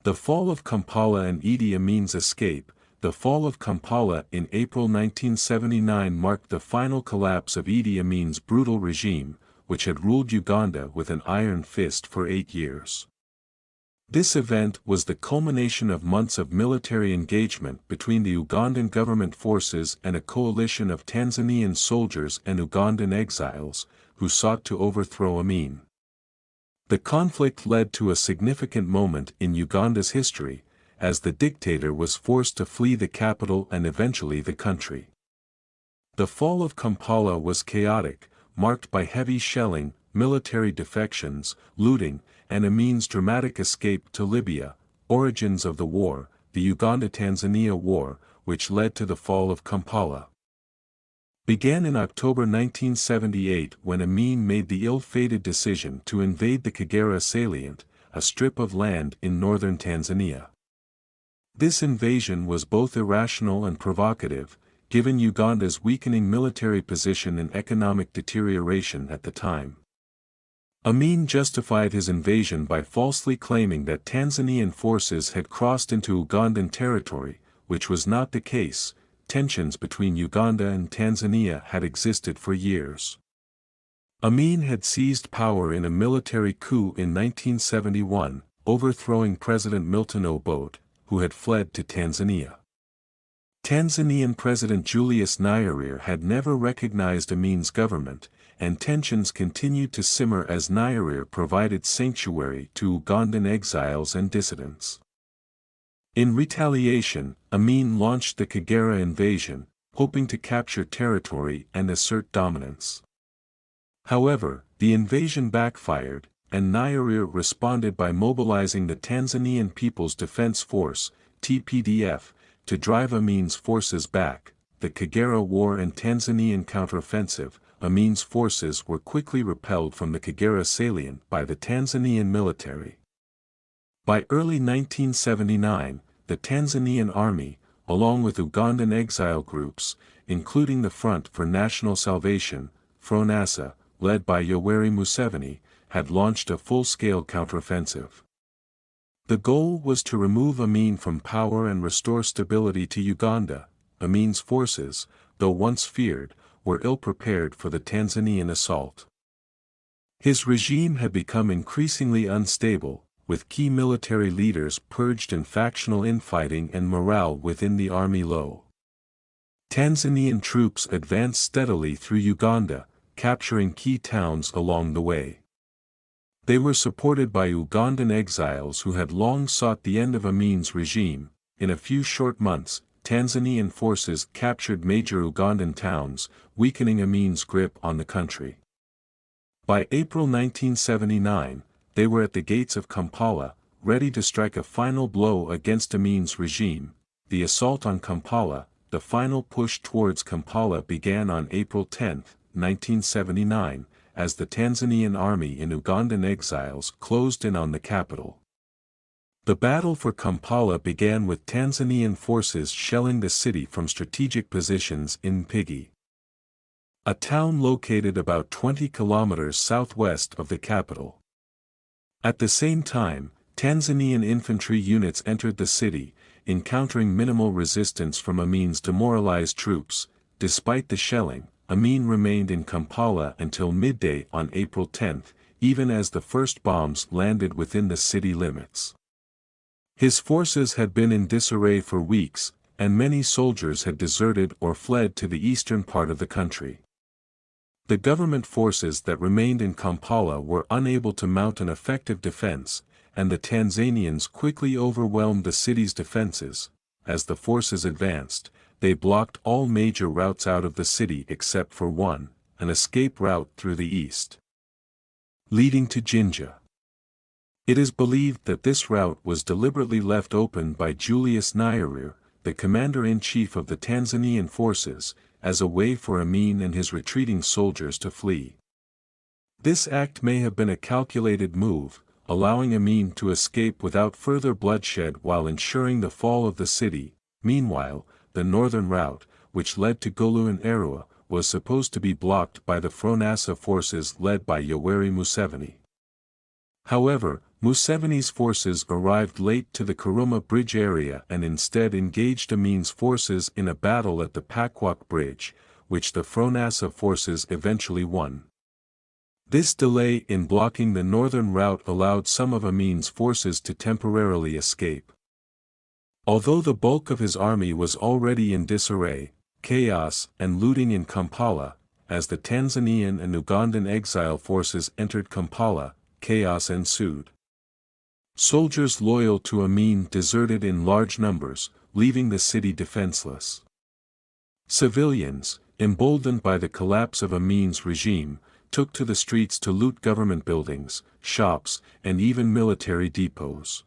The fall of Kampala and Idi Amin's escape. The fall of Kampala in April 1979 marked the final collapse of Idi Amin's brutal regime, which had ruled Uganda with an iron fist for 8 years. This event was the culmination of months of military engagement between the Ugandan government forces and a coalition of Tanzanian soldiers and Ugandan exiles, who sought to overthrow Amin. The conflict led to a significant moment in Uganda's history, as the dictator was forced to flee the capital and eventually the country. The fall of Kampala was chaotic, marked by heavy shelling, military defections, looting, and Amin's dramatic escape to Libya. Origins of the war. The Uganda-Tanzania War, which led to the fall of Kampala, began in October 1978 when Amin made the ill-fated decision to invade the Kagera salient, a strip of land in northern Tanzania. This invasion was both irrational and provocative, given Uganda's weakening military position and economic deterioration at the time. Amin justified his invasion by falsely claiming that Tanzanian forces had crossed into Ugandan territory, which was not the case. Tensions between Uganda and Tanzania had existed for years. Amin had seized power in a military coup in 1971, overthrowing President Milton Obote, who had fled to Tanzania. Tanzanian President Julius Nyerere had never recognized Amin's government, and tensions continued to simmer as Nyerere provided sanctuary to Ugandan exiles and dissidents. In retaliation, Amin launched the Kagera invasion, hoping to capture territory and assert dominance. However, the invasion backfired, and Nyerere responded by mobilizing the Tanzanian People's Defense Force, TPDF, to drive Amin's forces back. The Kagera War and Tanzanian counteroffensive. Amin's forces were quickly repelled from the Kagera salient by the Tanzanian military. By early 1979, the Tanzanian army, along with Ugandan exile groups, including the Front for National Salvation, FRONASA, led by Yoweri Museveni, had launched a full-scale counteroffensive. The goal was to remove Amin from power and restore stability to Uganda. Amin's forces, though once feared, were ill-prepared for the Tanzanian assault. His regime had become increasingly unstable, with key military leaders purged and factional infighting and morale within the army low. Tanzanian troops advanced steadily through Uganda, capturing key towns along the way. They were supported by Ugandan exiles who had long sought the end of Amin's regime. In a few short months, Tanzanian forces captured major Ugandan towns, weakening Amin's grip on the country. By April 1979, they were at the gates of Kampala, ready to strike a final blow against Amin's regime. The assault on Kampala, the final push towards Kampala, began on April 10, 1979, as the Tanzanian army and Ugandan exiles closed in on the capital. The battle for Kampala began with Tanzanian forces shelling the city from strategic positions in Mpigi, a town located about 20 kilometers southwest of the capital. At the same time, Tanzanian infantry units entered the city, encountering minimal resistance from Amin's demoralized troops. Despite the shelling, Amin remained in Kampala until midday on April 10, even as the first bombs landed within the city limits. His forces had been in disarray for weeks, and many soldiers had deserted or fled to the eastern part of the country. The government forces that remained in Kampala were unable to mount an effective defense, and the Tanzanians quickly overwhelmed the city's defenses. As the forces advanced, they blocked all major routes out of the city except for one, an escape route through the east, leading to Jinja. It is believed that this route was deliberately left open by Julius Nyerere, the commander-in-chief of the Tanzanian forces, as a way for Amin and his retreating soldiers to flee. This act may have been a calculated move, allowing Amin to escape without further bloodshed while ensuring the fall of the city. Meanwhile, the northern route, which led to Gulu and Arua, was supposed to be blocked by the FRONASA forces led by Yoweri Museveni. However, Museveni's forces arrived late to the Karuma Bridge area and instead engaged Amin's forces in a battle at the Pakwak Bridge, which the Fronasa forces eventually won. This delay in blocking the northern route allowed some of Amin's forces to temporarily escape. Although the bulk of his army was already in disarray, chaos, and looting in Kampala, as the Tanzanian and Ugandan exile forces entered Kampala, chaos ensued. Soldiers loyal to Amin deserted in large numbers, leaving the city defenseless. Civilians, emboldened by the collapse of Amin's regime, took to the streets to loot government buildings, shops, and even military depots.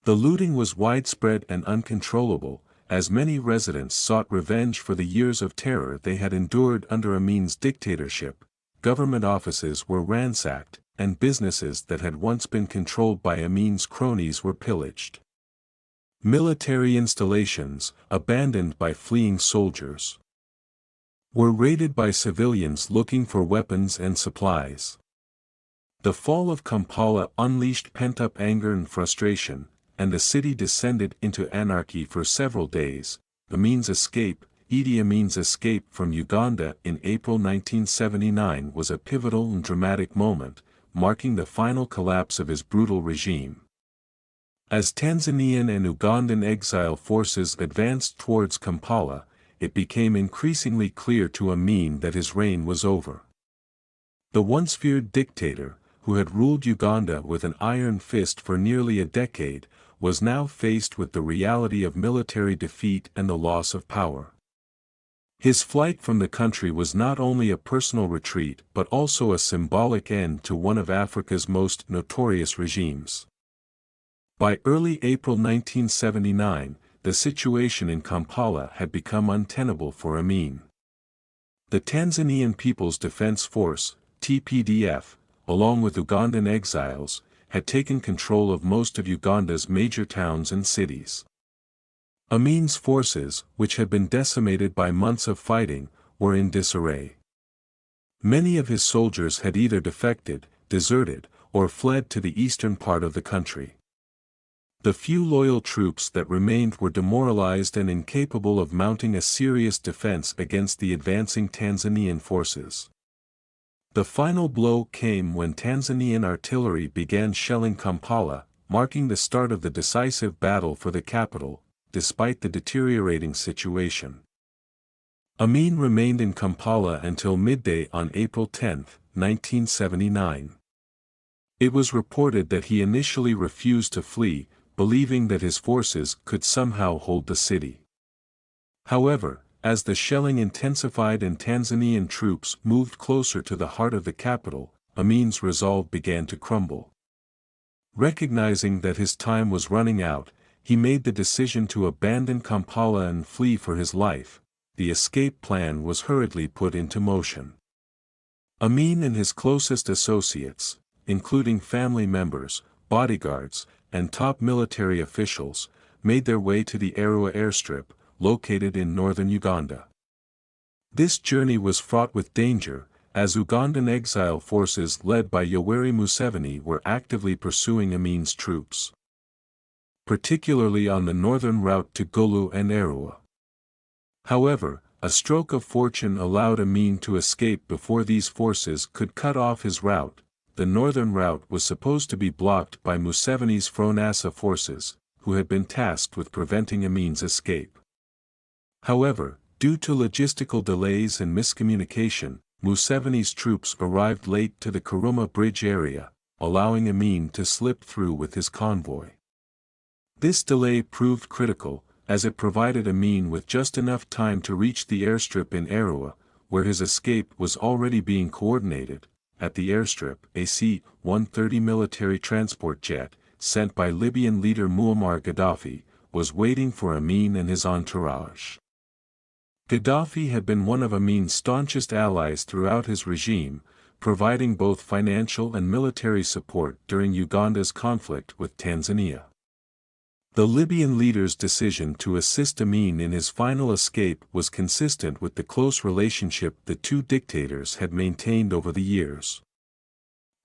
The looting was widespread and uncontrollable, as many residents sought revenge for the years of terror they had endured under Amin's dictatorship. Government offices were ransacked, and businesses that had once been controlled by Amin's cronies were pillaged. Military installations, abandoned by fleeing soldiers, were raided by civilians looking for weapons and supplies. The fall of Kampala unleashed pent-up anger and frustration, and the city descended into anarchy for several days. Idi Amin's escape from Uganda in April 1979 was a pivotal and dramatic moment, marking the final collapse of his brutal regime. As Tanzanian and Ugandan exile forces advanced towards Kampala, it became increasingly clear to Amin that his reign was over. The once feared dictator, who had ruled Uganda with an iron fist for nearly a decade, was now faced with the reality of military defeat and the loss of power. His flight from the country was not only a personal retreat but also a symbolic end to one of Africa's most notorious regimes. By early April 1979, the situation in Kampala had become untenable for Amin. The Tanzanian People's Defense Force, TPDF, along with Ugandan exiles, had taken control of most of Uganda's major towns and cities. Amin's forces, which had been decimated by months of fighting, were in disarray. Many of his soldiers had either defected, deserted, or fled to the eastern part of the country. The few loyal troops that remained were demoralized and incapable of mounting a serious defense against the advancing Tanzanian forces. The final blow came when Tanzanian artillery began shelling Kampala, marking the start of the decisive battle for the capital, despite the deteriorating situation. Amin remained in Kampala until midday on April 10, 1979. It was reported that he initially refused to flee, believing that his forces could somehow hold the city. However, as the shelling intensified and Tanzanian troops moved closer to the heart of the capital, Amin's resolve began to crumble. Recognizing that his time was running out, he made the decision to abandon Kampala and flee for his life. The escape plan was hurriedly put into motion. Amin and his closest associates, including family members, bodyguards, and top military officials, made their way to the Arua airstrip, located in northern Uganda. This journey was fraught with danger, as Ugandan exile forces led by Yoweri Museveni were actively pursuing Amin's troops, particularly on the northern route to Gulu and Arua. However, a stroke of fortune allowed Amin to escape before these forces could cut off his route. The northern route was supposed to be blocked by Museveni's Fronasa forces, who had been tasked with preventing Amin's escape. However, due to logistical delays and miscommunication, Museveni's troops arrived late to the Karuma Bridge area, allowing Amin to slip through with his convoy. This delay proved critical, as it provided Amin with just enough time to reach the airstrip in Arua, where his escape was already being coordinated. At the airstrip, a C-130 military transport jet, sent by Libyan leader Muammar Gaddafi, was waiting for Amin and his entourage. Gaddafi had been one of Amin's staunchest allies throughout his regime, providing both financial and military support during Uganda's conflict with Tanzania. The Libyan leader's decision to assist Amin in his final escape was consistent with the close relationship the two dictators had maintained over the years.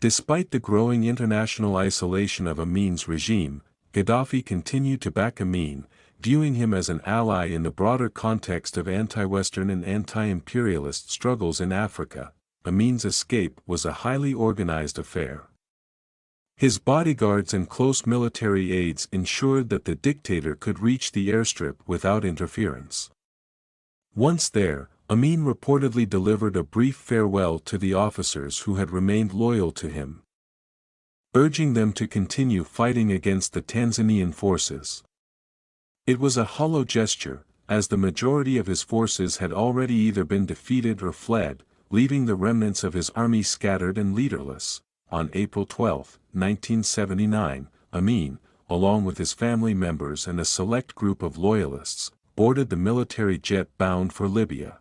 Despite the growing international isolation of Amin's regime, Gaddafi continued to back Amin, viewing him as an ally in the broader context of anti-Western and anti-imperialist struggles in Africa. Amin's escape was a highly organized affair. His bodyguards and close military aides ensured that the dictator could reach the airstrip without interference. Once there, Amin reportedly delivered a brief farewell to the officers who had remained loyal to him, urging them to continue fighting against the Tanzanian forces. It was a hollow gesture, as the majority of his forces had already either been defeated or fled, leaving the remnants of his army scattered and leaderless. On April 12, 1979, Amin, along with his family members and a select group of loyalists, boarded the military jet bound for Libya.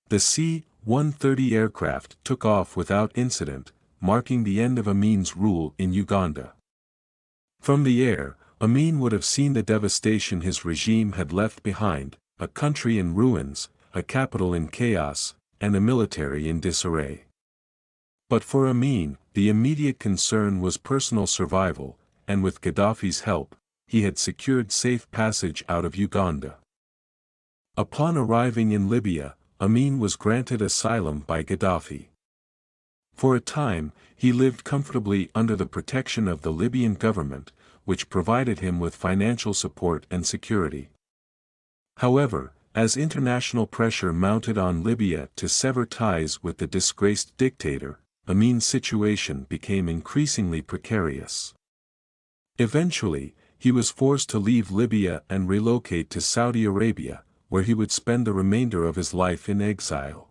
The C-130 aircraft took off without incident, marking the end of Amin's rule in Uganda. From the air, Amin would have seen the devastation his regime had left behind, a country in ruins, a capital in chaos, and a military in disarray. But for Amin, the immediate concern was personal survival, and with Gaddafi's help, he had secured safe passage out of Uganda. Upon arriving in Libya, Amin was granted asylum by Gaddafi. For a time, he lived comfortably under the protection of the Libyan government, which provided him with financial support and security. However, as international pressure mounted on Libya to sever ties with the disgraced dictator, Amin's situation became increasingly precarious. Eventually, he was forced to leave Libya and relocate to Saudi Arabia, where he would spend the remainder of his life in exile.